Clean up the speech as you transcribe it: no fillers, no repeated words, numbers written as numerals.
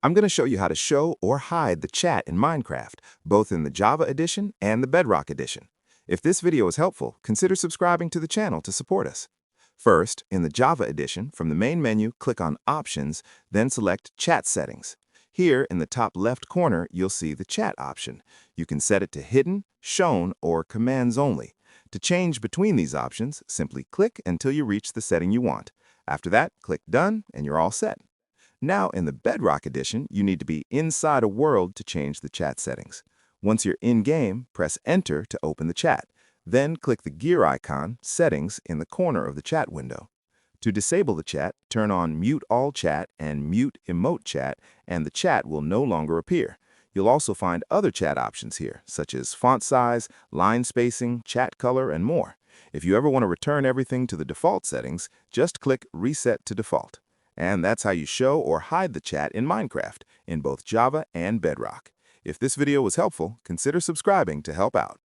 I'm going to show you how to show or hide the chat in Minecraft, both in the Java edition and the Bedrock edition. If this video is helpful, consider subscribing to the channel to support us. First, in the Java edition, from the main menu, click on Options, then select Chat Settings. Here, in the top left corner, you'll see the Chat option. You can set it to Hidden, Shown, or Commands Only. To change between these options, simply click until you reach the setting you want. After that, click Done, and you're all set. Now, in the Bedrock edition, you need to be inside a world to change the chat settings. Once you're in-game, press Enter to open the chat. Then click the gear icon, Settings, in the corner of the chat window. To disable the chat, turn on Mute All Chat and Mute Emote Chat, and the chat will no longer appear. You'll also find other chat options here, such as font size, line spacing, chat color, and more. If you ever want to return everything to the default settings, just click Reset to Default. And that's how you show or hide the chat in Minecraft, in both Java and Bedrock. If this video was helpful, consider subscribing to help out.